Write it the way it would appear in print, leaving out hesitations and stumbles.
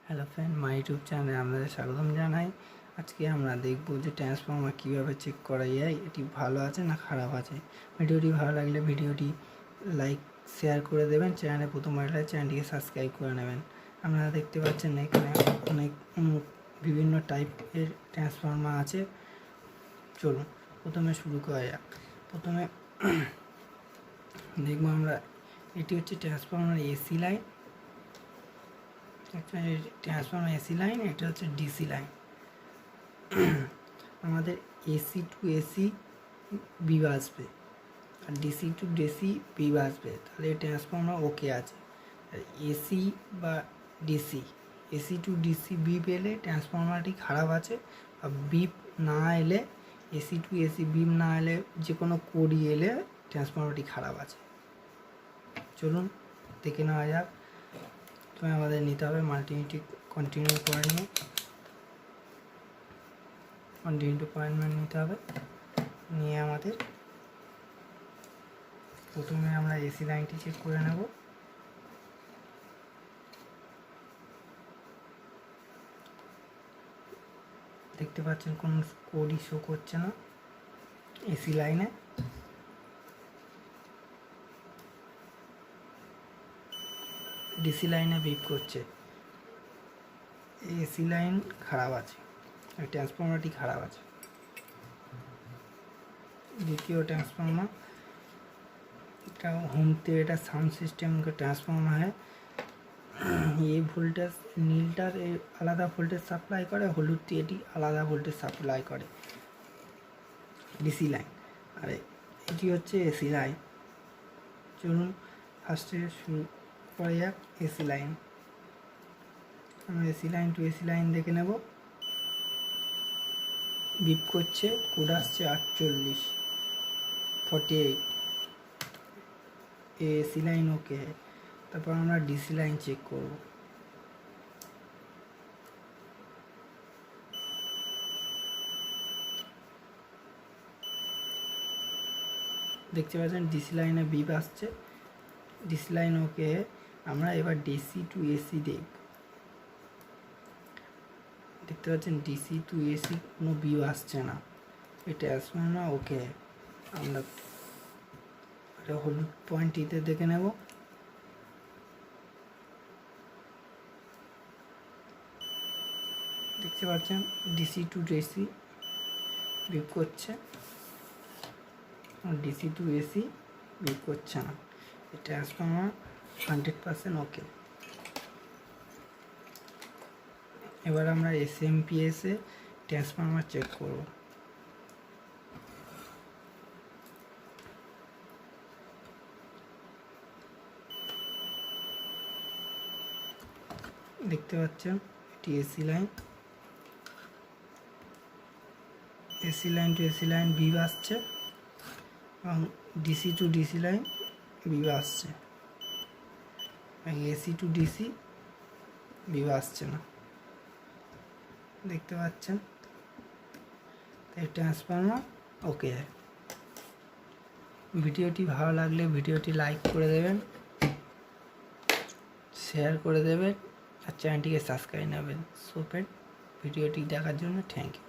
Hello friend, my YouTube চ্যানেলে আপনাদের স্বাগতম জানাই। আজকে আমরা দেখব যে ট্রান্সফর্মার কীভাবে চেক করা যায়, এটি ভালো আছে না খারাপ আছে। ভিডিওটি ভালো লাগলে ভিডিওটি লাইক শেয়ার করে দেবেন, চ্যানেলে প্রথমবার এলে চ্যানেলটিকে সাবস্ক্রাইব করে নেবেন। আপনারা দেখতে পাচ্ছেন এখানে অনেক বিভিন্ন টাইপের ট্রান্সফর্মার আছে। চলুন প্রথমে শুরু করা যাক। প্রথমে দেখব আমরা, এটি হচ্ছে transformer AC line. Transformer AC line, এটা হচ্ছে ডিসি লাইন। আমাদের এসি টু এসি বিভ আসবে আর ডিসি টু ডিসি বিভ আসবে, তাহলে ট্রান্সফর্মার ওকে আছে। এসি বা ডিসি, এসি টু ডিসি বিভ এলে ট্রান্সফর্মারটি খারাপ আছে, আর বিভ না এলে, এসি টু এসি বিভ না এলে, যে কোনো কোডই এলে ট্রান্সফর্মারটি খারাপ আছে। চলুন দেখে নেওয়া যাক। তো আমাদের নিতে হবে মাল্টিমিটার, কন্টিনিউ করে নিয়ে কন্টিনিউ পয়েন্ট নিতে হবে। নিয়ে আমাদের প্রথমে আমরা এসি লাইনটি চেক করে নেব। দেখতে পাচ্ছেন কোনো কোডই শো করছে না এসি লাইনে। ডিসি লাইনে বিপ করছে, এসি লাইন খারাপ আছে, ট্রান্সফর্মারটি খারাপ আছে। দ্বিতীয় ट्रांसफार्मर, এটা होमते এটা साउंड सिस्टम का ट्रांसफार्मर है। ये ভোল্টেজ নীলটার আলাদা ভোল্টেজ সাপ্লাই করে, হলুদটি এটি আলাদা ভোল্টেজ সাপ্লাই করে, ডিসি লাইন। আর এটি হচ্ছে এসি লাইন। চলুন ফার্স্টে শুরু করা যাক এসি লাইন। আমরা AC line to AC line দেখে নেব। বিপ করছে, কোড আসছে 48 एसी लाइन ओके है। তারপর আমরা ডিসি লাইন চেক করব। দেখতে পাচ্ছেন ডিসি লাইনে বিপ আসছে, ডিসি লাইন ওকে। আমরা এবার ডিসি টু এসি দেখব। দেখতে পাচ্ছেন ডিসি টু এসি কোনো বিপ আসছে না, এটা আসবে না ওকে। আমরা হলুদ পয়েন্টটিতে দেখে নেব। দেখতে পাচ্ছেন ডিসি টু ডিসি বিপ করছে, ডিসি টু এসি বিপ করছে না। ট্রান্সফর্মার 100% ওকে। এবার আমরা এসএমপিএস এ ট্রান্সফর্মার চেক করব। দেখতে পাচ্ছেন এটি AC line, AC line to AC line বিভ আসছে, এবং ডিসি টু ডিসি লাইন বিভ আসছে, এসি টু ডিসি বিভ আসছে না। দেখতে পাচ্ছেন এই ট্রান্সফর্মার ওকে। ভিডিওটি ভালো লাগলে ভিডিওটি লাইক করে দেবেন, শেয়ার করে দেবেন, আর চ্যানেলটিকে সাবস্ক্রাইব নেবেন। সো ফ্রেন্ড, ভিডিওটি দেখার জন্য থ্যাংক ইউ।